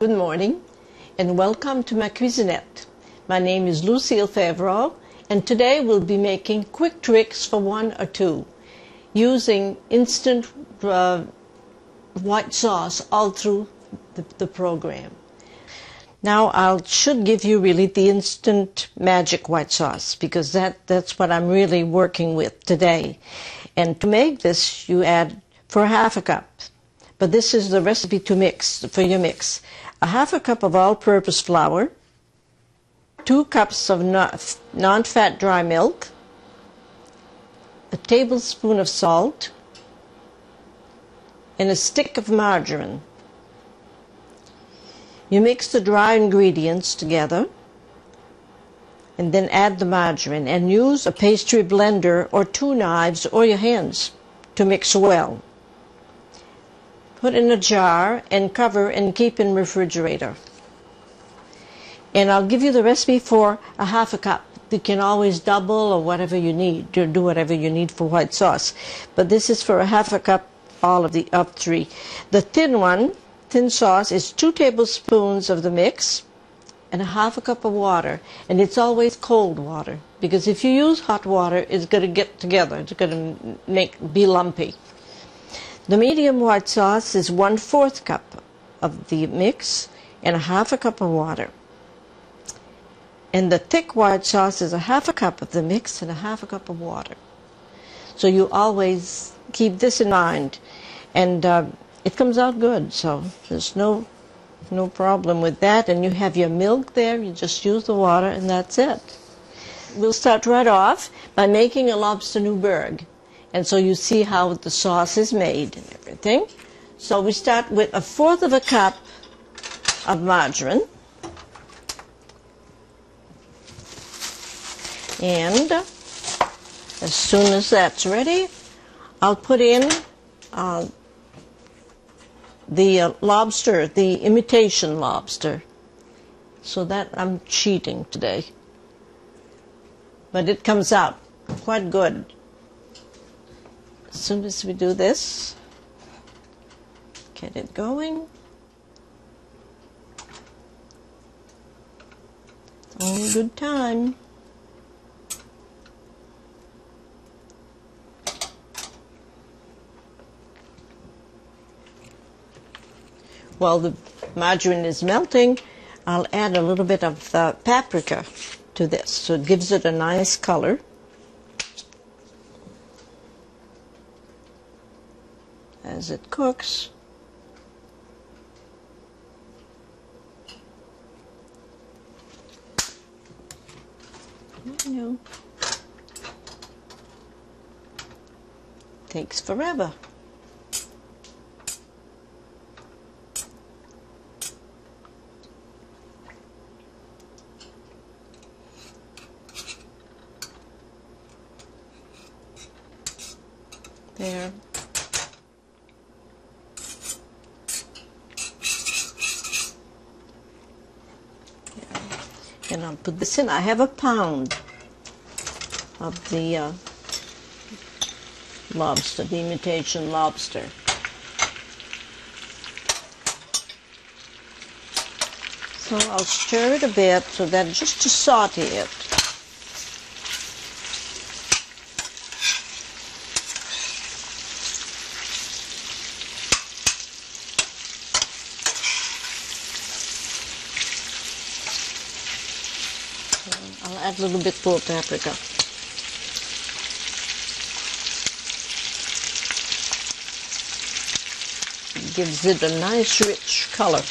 Good morning and welcome to my Cuisinette. My name is Lucille Favreau and today we'll be making quick tricks for one or two using instant white sauce all through the program. Now I should give you really the instant magic white sauce because that's what I'm really working with today. And to make this you add for half a cup, but this is the recipe to mix for your mix. A half a cup of all-purpose flour, 2 cups of non-fat dry milk, a tablespoon of salt, and a stick of margarine. You mix the dry ingredients together and then add the margarine and use a pastry blender or 2 knives or your hands to mix well. Put in a jar and cover and keep in refrigerator. And I'll give you the recipe for a half a cup. You can always double or whatever you need to do whatever you need for white sauce. But this is for a half a cup, all of the up 3. The thin sauce is 2 tablespoons of the mix and a half a cup of water. And it's always cold water because if you use hot water, it's going to get together. It's going to be lumpy. The medium white sauce is 1/4 cup of the mix and a half a cup of water. And the thick white sauce is a half a cup of the mix and a half a cup of water. So you always keep this in mind. And it comes out good, so there's no problem with that. And you have your milk there, you just use the water and that's it. We'll start right off by making a lobster Newburg. And so you see how the sauce is made and everything. So we start with 1/4 of a cup of margarine. And as soon as that's ready, I'll put in the lobster, the imitation lobster. So that I'm cheating today. But it comes out quite good. As soon as we do this, get it going. It's only good time. While the margarine is melting, I'll add a little bit of paprika to this, so it gives it a nice color. As it cooks. Takes forever. There. And I'll put this in. I have a pound of the lobster, the imitation lobster. So I'll stir it a bit so that just to saute it. I'll add a little bit more paprika. It gives it a nice rich color.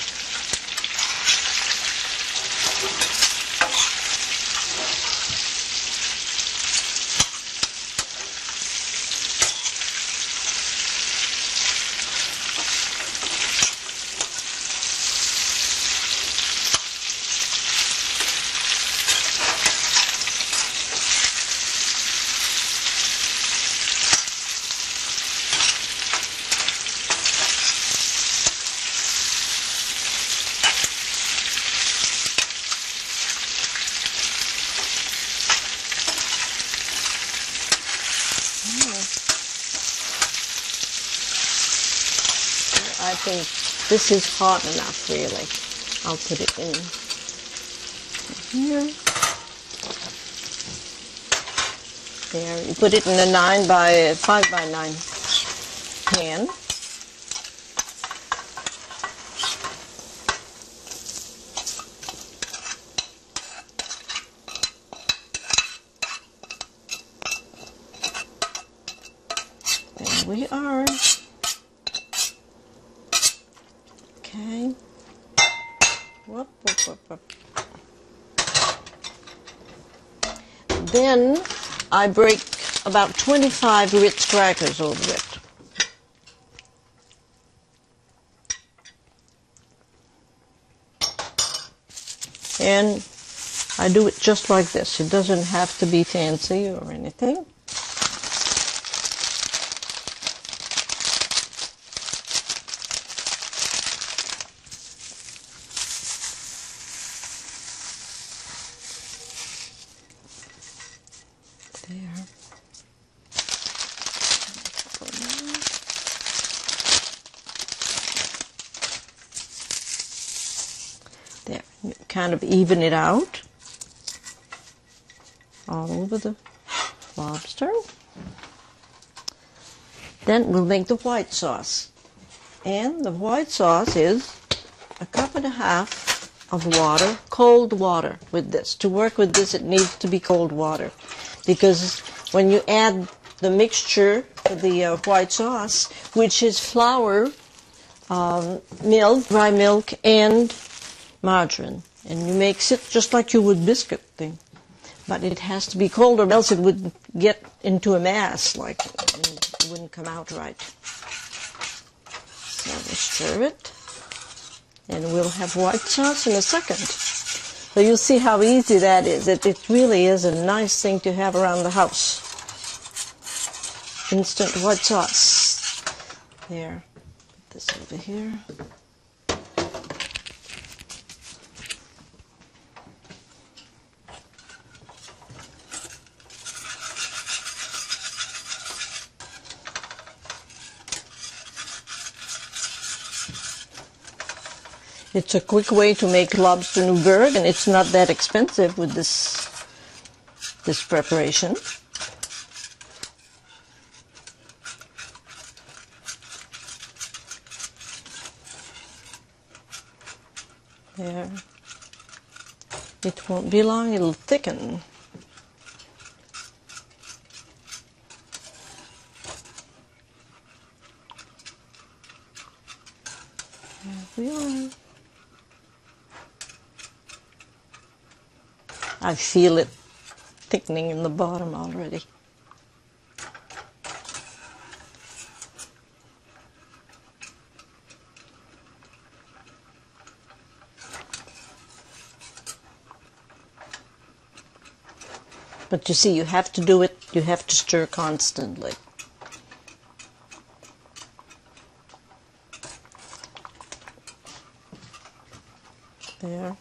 I think this is hot enough, really. I'll put it in here. There, you put it in a 5 by 9 pan. There we are. Okay. Whoop, whoop, whoop, whoop. Then I break about 25 Ritz crackers over it. And I do it just like this. It doesn't have to be fancy or anything. There. There. Kind of even it out all over the lobster. Then we'll make the white sauce. And the white sauce is 1.5 cups of water, cold water with this. To work with this, it needs to be cold water. Because when you add the mixture to the white sauce, which is flour, milk, dry milk, and margarine, and you mix it just like you would biscuit thing. But it has to be cold or else it would get into a mass, like it wouldn't come out right. So we stir it, and we'll have white sauce in a second. So you'll see how easy that is. It really is a nice thing to have around the house. Instant white sauce. There. Put this over here. It's a quick way to make lobster nougat, and it's not that expensive with this preparation. There. It won't be long, it'll thicken. There we are. I feel it thickening in the bottom already. But you see, you have to do it, you have to stir constantly. There.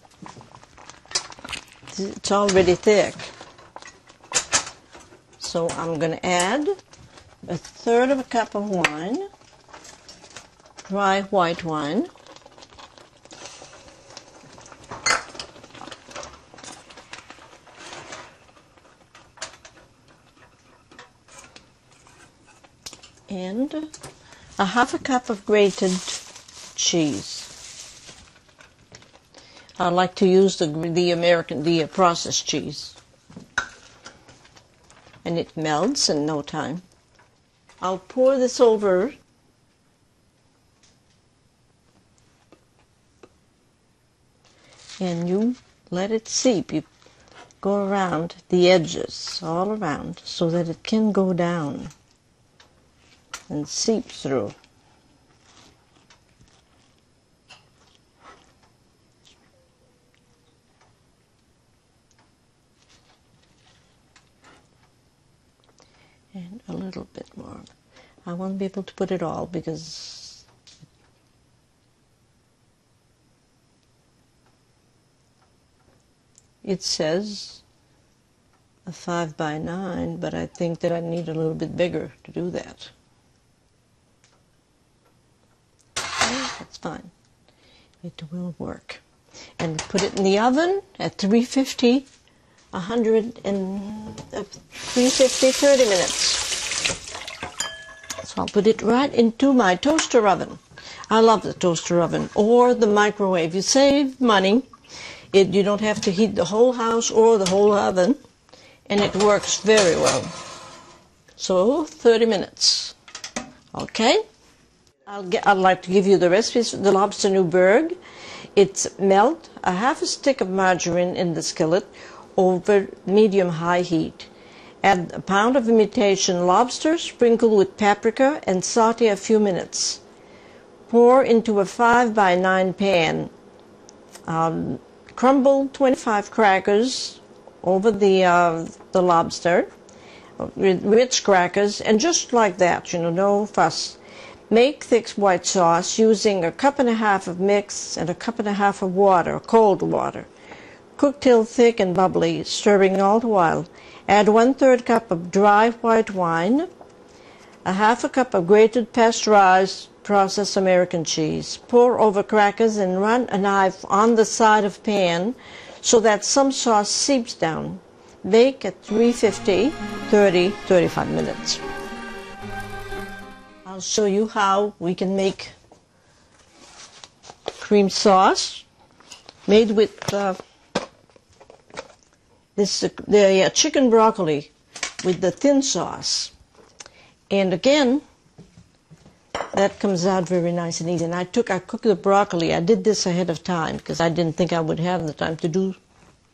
It's already thick. So I'm going to add 1/3 cup of wine, dry white wine. And 1/2 cup of grated cheese. I like to use the processed cheese. And it melts in no time. I'll pour this over. And you let it seep. You go around the edges, all around, so that it can go down and seep through. And a little bit more. I won't be able to put it all because it says a 5 by 9, but I think that I need a little bit bigger to do that. That's fine. It will work. And put it in the oven at 350, 30 minutes. So I'll put it right into my toaster oven. I love the toaster oven or the microwave. You save money. You don't have to heat the whole house or the whole oven, and it works very well. So 30 minutes. Okay. I'd like to give you the recipes for the lobster Newburg. It's melt a half a stick of margarine in the skillet over medium-high heat. Add a pound of imitation lobster, sprinkle with paprika, and saute a few minutes. Pour into a 5 by 9 pan. Crumble 25 crackers over the lobster, rich crackers, and just like that, no fuss. Make thick white sauce using a cup and a half of mix and a cup and a half of water, cold water. Cook till thick and bubbly, stirring all the while. Add 1/3 cup of dry white wine, a half a cup of grated pasteurized processed American cheese. Pour over crackers and run a knife on the side of pan so that some sauce seeps down. Bake at 350, 35 minutes. I'll show you how we can make cream sauce made with the chicken broccoli with the thin sauce. And again, that comes out very nice and easy. And I cooked the broccoli. I did this ahead of time because I didn't think I would have the time to do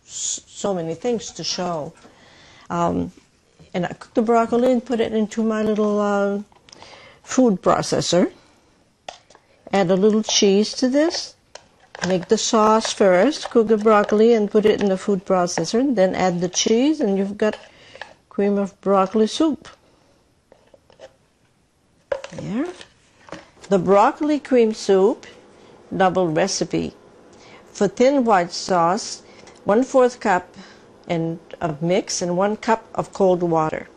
so many things to show. And I cooked the broccoli and put it into my little food processor. Add a little cheese to this. Make the sauce first. Cook the broccoli and put it in the food processor. Then add the cheese and you've got cream of broccoli soup. There. The broccoli cream soup, double recipe. For thin white sauce, 1/4 cup of mix and 1 cup of cold water.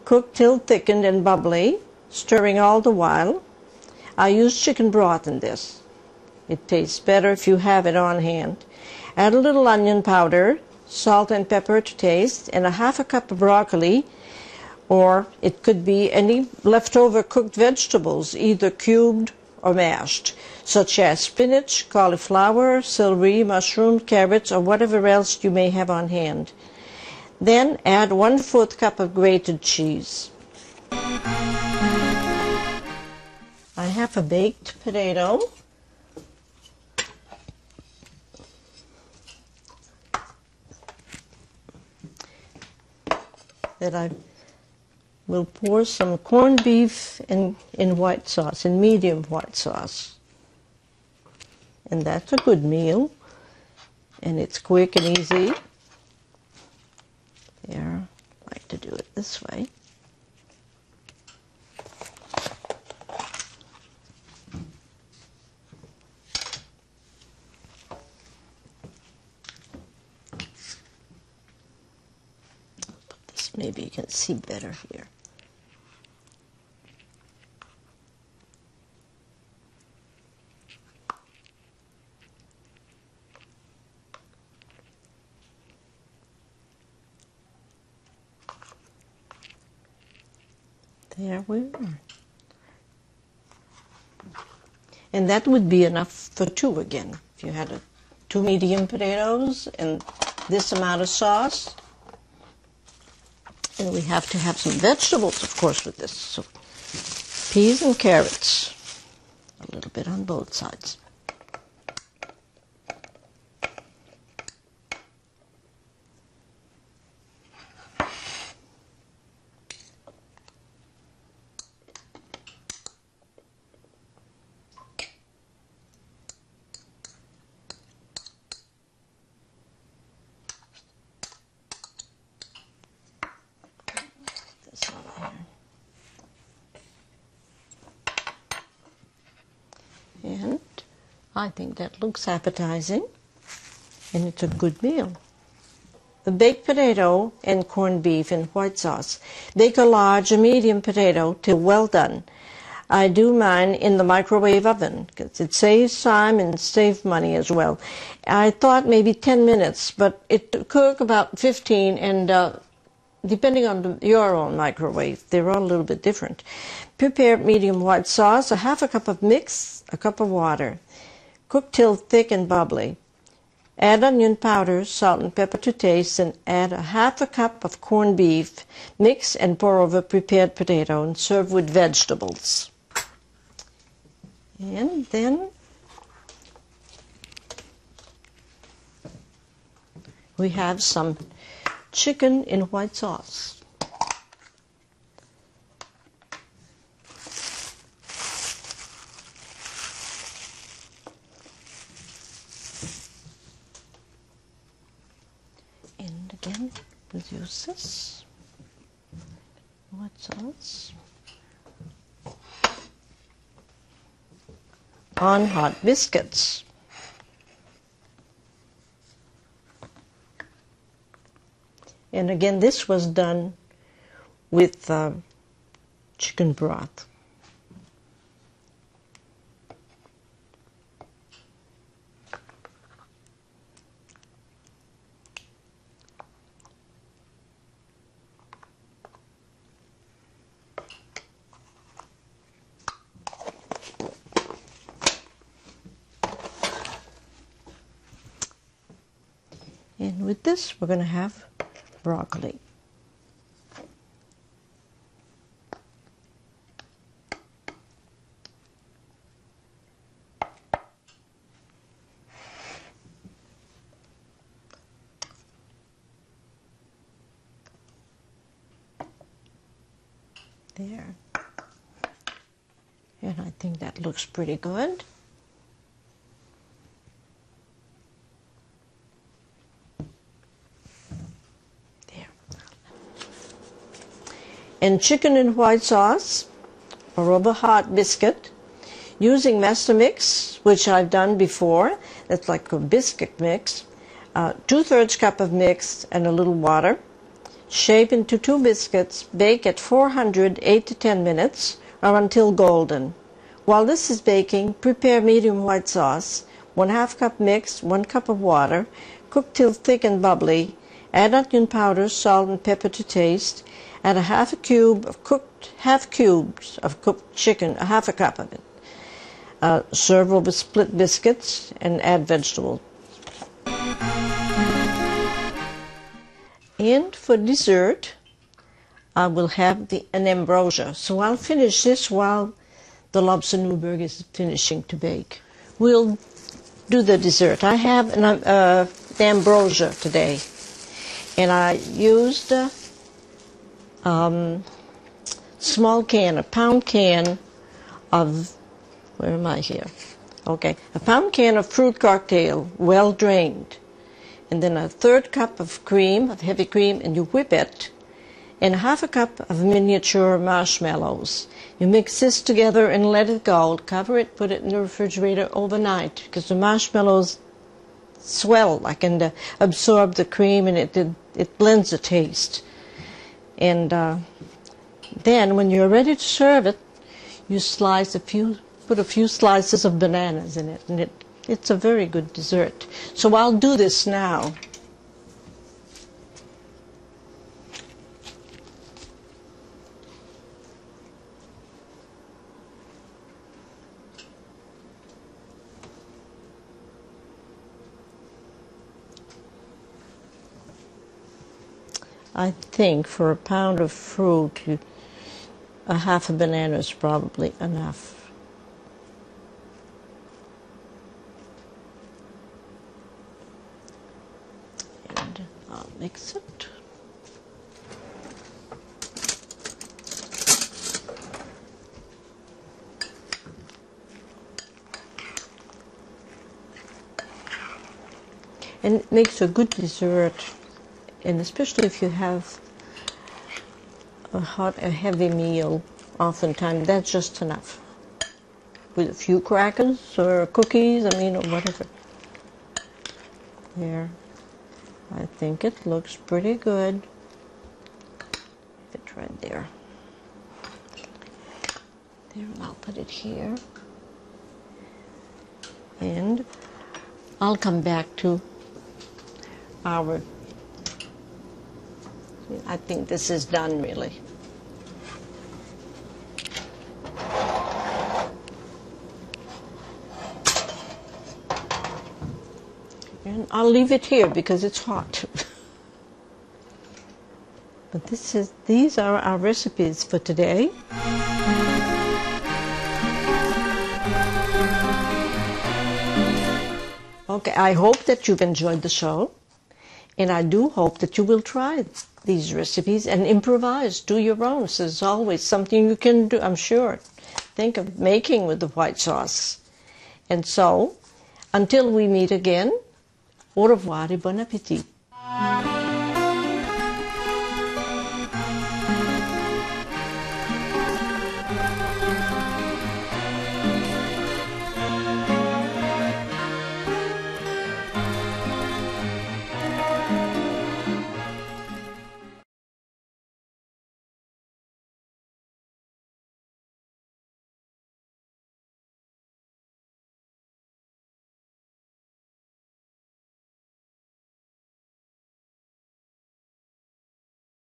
Cook till thickened and bubbly, stirring all the while. I use chicken broth in this. It tastes better if you have it on hand. Add a little onion powder, salt and pepper to taste, and a half a cup of broccoli, or it could be any leftover cooked vegetables, either cubed or mashed, such as spinach, cauliflower, celery, mushroom, carrots, or whatever else you may have on hand. Then add 1/4 cup of grated cheese. I have a baked potato. That I will pour some corned beef in white sauce, in medium white sauce. And that's a good meal. And it's quick and easy. There, I like to do it this way. Maybe you can see better here. There we are. And that would be enough for 2 again. If you had 2 medium potatoes and this amount of sauce. And we have to have some vegetables, of course, with this. So peas and carrots, a little bit on both sides. And I think that looks appetizing, and it's a good meal. The baked potato and corned beef in white sauce. Bake a large or medium potato till well done. I do mine in the microwave oven because it saves time and saves money as well. I thought maybe 10 minutes, but it took about 15, and depending on your own microwave, they're all a little bit different. Prepare medium white sauce, a half a cup of mix, a cup of water. Cook till thick and bubbly. Add onion powder, salt and pepper to taste, and add a half a cup of corned beef. Mix and pour over prepared potato and serve with vegetables. And then we have some chicken in white sauce. And again, we'll use this white sauce on hot biscuits. And again, this was done with chicken broth. And with this, we're going to have broccoli. There. And I think that looks pretty good. And chicken in white sauce or over hot biscuit using master mix, which I've done before. That's like a biscuit mix. 2/3 cup of mix and a little water. Shape into 2 biscuits. Bake at 400 8 to 10 minutes or until golden. While this is baking, prepare medium white sauce. 1/2 cup mix, 1 cup of water. Cook till thick and bubbly. Add onion powder, salt and pepper to taste. Add a half cubes of cooked chicken, a half a cup of it. Serve over split biscuits and add vegetables. And for dessert, I will have an ambrosia. So I'll finish this while the lobster Newburg is finishing to bake. We'll do the dessert. I have the ambrosia today, and I used small can, a pound can of, where am I here? Okay, a pound can of fruit cocktail, well drained. And then a 1/3 cup of cream, of heavy cream, and you whip it. And 1/2 cup of miniature marshmallows. You mix this together and let it go. Cover it, put it in the refrigerator overnight, because the marshmallows swell, and absorb the cream, and it blends the taste. And then when you're ready to serve it, you put a few slices of bananas in it, and it's a very good dessert. So I'll do this now. I think for a pound of fruit, a half a banana is probably enough. And I'll mix it. And it makes a good dessert. And especially if you have a heavy meal, oftentimes that's just enough. With a few crackers or cookies, or whatever. There. I think it looks pretty good. It's right there. There, I'll put it here. And I'll come back to our, I think this is done really. And I'll leave it here because it's hot. But these are our recipes for today. Okay, I hope that you've enjoyed the show, and I do hope that you will try these recipes and improvise, do your own. So there's always something you can do, I'm sure. Think of making with the white sauce. And so, until we meet again, au revoir et bon appétit.